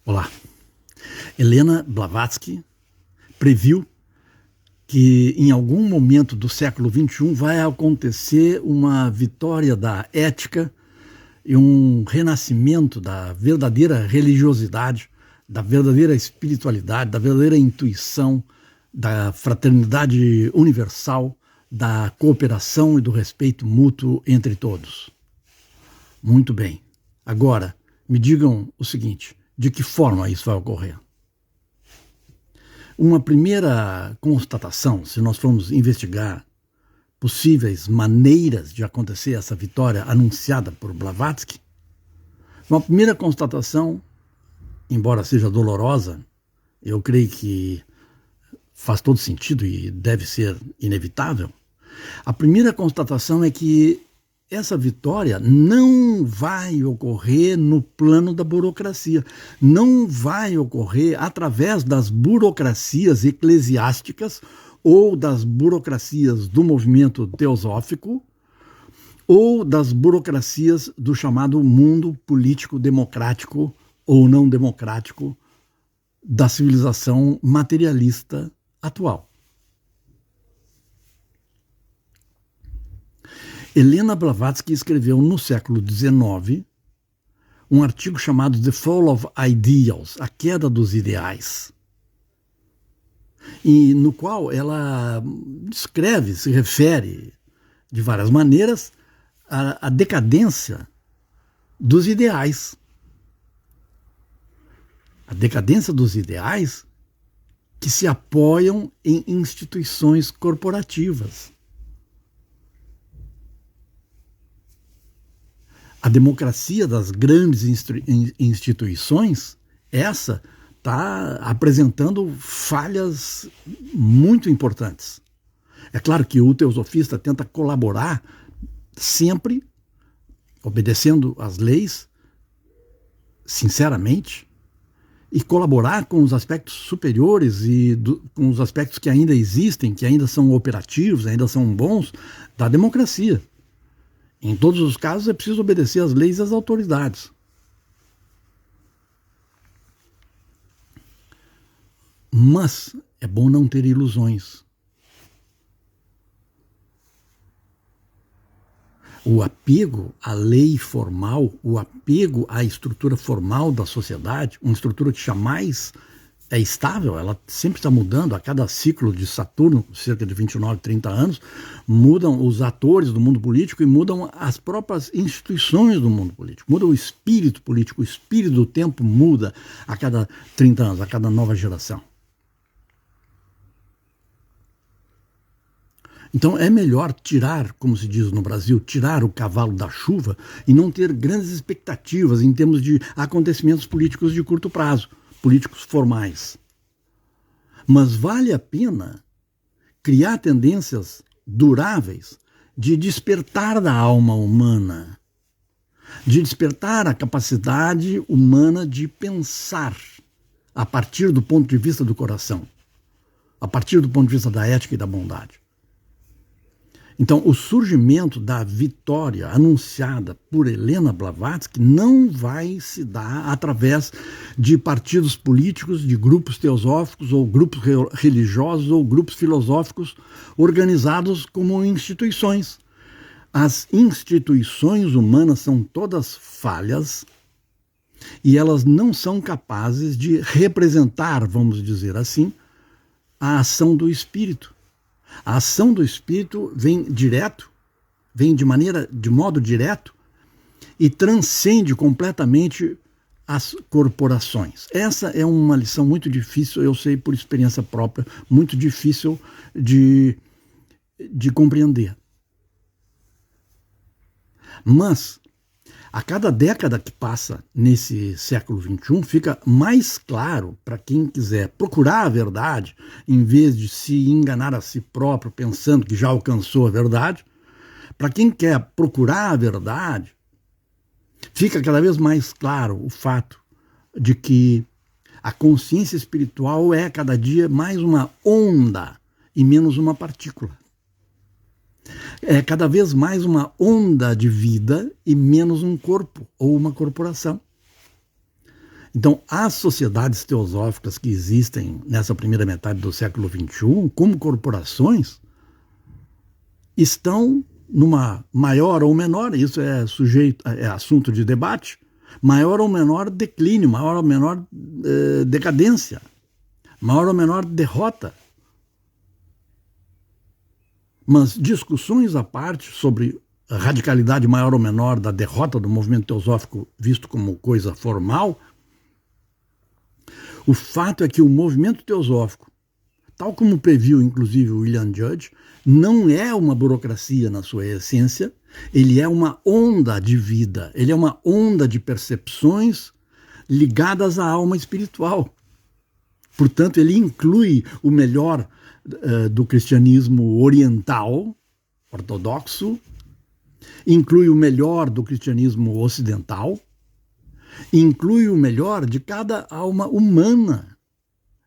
Olá. Helena Blavatsky previu que em algum momento do século XXI vai acontecer uma vitória da ética e um renascimento da verdadeira religiosidade, da verdadeira espiritualidade, da verdadeira intuição, da fraternidade universal, da cooperação e do respeito mútuo entre todos. Muito bem. Agora, me digam o seguinte: de que forma isso vai ocorrer? Uma primeira constatação, se nós formos investigar possíveis maneiras de acontecer essa vitória anunciada por Blavatsky, uma primeira constatação, embora seja dolorosa, eu creio que faz todo sentido e deve ser inevitável. A primeira constatação é que essa vitória não vai ocorrer no plano da burocracia, não vai ocorrer através das burocracias eclesiásticas ou das burocracias do movimento teosófico ou das burocracias do chamado mundo político democrático ou não democrático da civilização materialista atual. Helena Blavatsky escreveu no século XIX um artigo chamado The Fall of Ideals, a queda dos ideais, e no qual ela descreve, se refere de várias maneiras à decadência dos ideais. A decadência dos ideais que se apoiam em instituições corporativas. A democracia das grandes instituições, essa está apresentando falhas muito importantes. É claro que o teosofista tenta colaborar sempre, obedecendo às leis, sinceramente, e colaborar com os aspectos superiores e com os aspectos que ainda existem, que ainda são operativos, ainda são bons, da democracia. Em todos os casos é preciso obedecer às leis e às autoridades. Mas é bom não ter ilusões. O apego à lei formal, o apego à estrutura formal da sociedade, uma estrutura que jamais é estável, ela sempre está mudando. A cada ciclo de Saturno, cerca de 29, 30 anos, mudam os atores do mundo político e mudam as próprias instituições do mundo político. Muda o espírito político, o espírito do tempo muda a cada 30 anos, a cada nova geração. Então é melhor tirar, como se diz no Brasil, tirar o cavalo da chuva e não ter grandes expectativas em termos de acontecimentos políticos de curto prazo, políticos formais. Mas vale a pena criar tendências duráveis de despertar da alma humana, de despertar a capacidade humana de pensar a partir do ponto de vista do coração, a partir do ponto de vista da ética e da bondade. Então, o surgimento da vitória anunciada por Helena Blavatsky não vai se dar através de partidos políticos, de grupos teosóficos, ou grupos religiosos, ou grupos filosóficos organizados como instituições. As instituições humanas são todas falhas e elas não são capazes de representar, vamos dizer assim, a ação do espírito. A ação do espírito vem direto, vem de modo direto e transcende completamente as corporações. Essa é uma lição muito difícil, eu sei por experiência própria, muito difícil de compreender. Mas a cada década que passa nesse século XXI, fica mais claro para quem quiser procurar a verdade, em vez de se enganar a si próprio pensando que já alcançou a verdade. Para quem quer procurar a verdade, fica cada vez mais claro o fato de que a consciência espiritual é cada dia mais uma onda e menos uma partícula. É cada vez mais uma onda de vida e menos um corpo ou uma corporação. Então, as sociedades teosóficas que existem nessa primeira metade do século XXI, como corporações, estão numa maior ou menor, isso é assunto de debate, maior ou menor declínio, maior ou menor decadência, maior ou menor derrota. Mas discussões à parte sobre a radicalidade maior ou menor da derrota do movimento teosófico visto como coisa formal, o fato é que o movimento teosófico, tal como previu inclusive William Judge, não é uma burocracia na sua essência, ele é uma onda de vida, ele é uma onda de percepções ligadas à alma espiritual. Portanto, ele inclui o melhor do cristianismo oriental, ortodoxo, inclui o melhor do cristianismo ocidental, inclui o melhor de cada alma humana.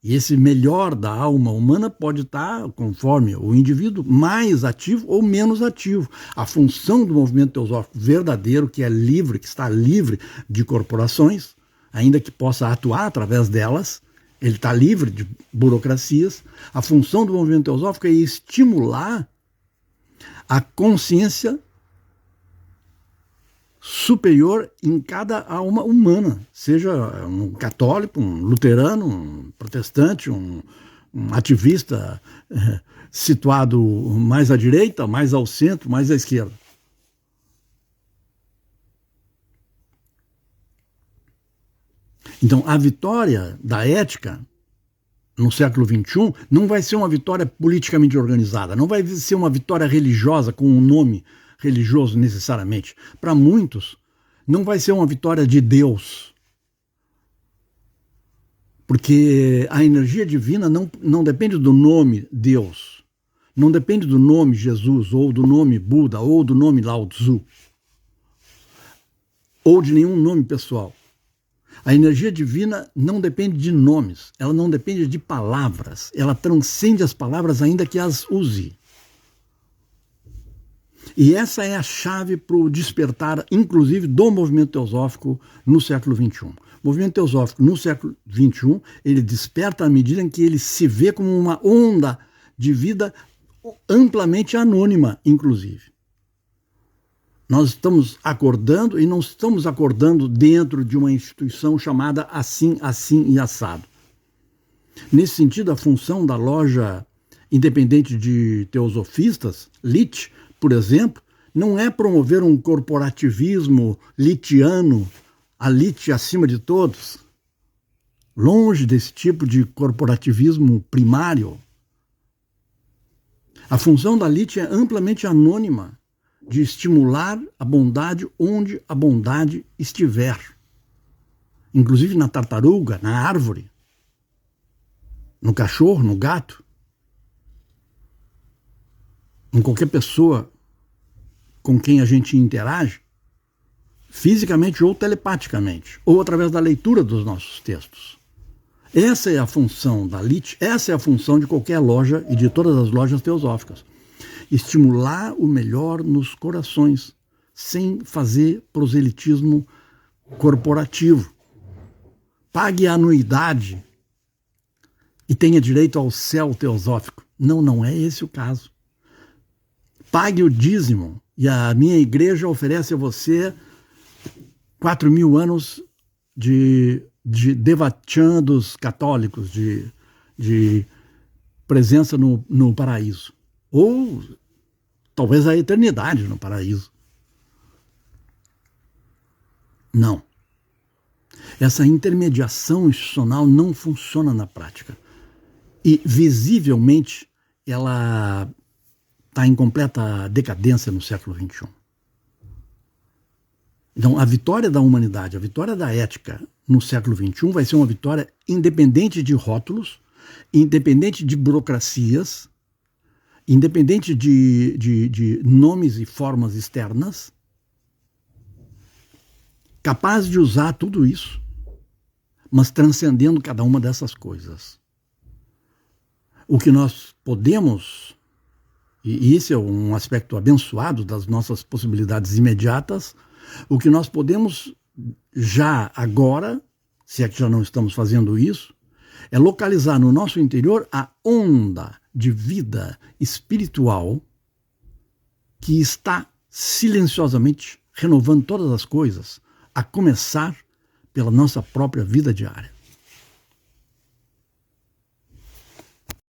E esse melhor da alma humana pode estar, conforme o indivíduo, mais ativo ou menos ativo. A função do movimento teosófico verdadeiro, que é livre, que está livre de corporações, ainda que possa atuar através delas, ele está livre de burocracias. A função do movimento teosófico é estimular a consciência superior em cada alma humana, seja um católico, um luterano, um protestante, um ativista situado mais à direita, mais ao centro, mais à esquerda. Então, a vitória da ética no século XXI não vai ser uma vitória politicamente organizada, não vai ser uma vitória religiosa com um nome religioso necessariamente. Para muitos, não vai ser uma vitória de Deus. Porque a energia divina não depende do nome Deus, não depende do nome Jesus, ou do nome Buda, ou do nome Lao Tzu, ou de nenhum nome pessoal. A energia divina não depende de nomes, ela não depende de palavras, ela transcende as palavras ainda que as use. E essa é a chave para o despertar, inclusive, do movimento teosófico no século XXI. O movimento teosófico no século XXI, ele desperta à medida em que ele se vê como uma onda de vida amplamente anônima, inclusive. Nós estamos acordando e não estamos acordando dentro de uma instituição chamada assim, assim e assado. Nesse sentido, a função da loja independente de teosofistas, LIT, por exemplo, não é promover um corporativismo litiano, a LIT acima de todos. Longe desse tipo de corporativismo primário. A função da LIT é amplamente anônima, de estimular a bondade onde a bondade estiver. Inclusive na tartaruga, na árvore, no cachorro, no gato, em qualquer pessoa com quem a gente interage, fisicamente ou telepaticamente, ou através da leitura dos nossos textos. Essa é a função da LIT, essa é a função de qualquer loja e de todas as lojas teosóficas. Estimular o melhor nos corações, sem fazer proselitismo corporativo. Pague a anuidade e tenha direito ao céu teosófico. Não, não é esse o caso. Pague o dízimo e a minha igreja oferece a você 4.000 anos de devachandos católicos, de presença no paraíso. Ou talvez a eternidade no paraíso. Não. Essa intermediação institucional não funciona na prática. E, visivelmente, ela está em completa decadência no século XXI. Então, a vitória da humanidade, a vitória da ética no século XXI vai ser uma vitória independente de rótulos, independente de burocracias, independente de nomes e formas externas, capaz de usar tudo isso, mas transcendendo cada uma dessas coisas. O que nós podemos, e esse é um aspecto abençoado das nossas possibilidades imediatas, o que nós podemos já agora se é que já não estamos fazendo isso, é localizar no nosso interior a onda de vida espiritual que está silenciosamente renovando todas as coisas, a começar pela nossa própria vida diária.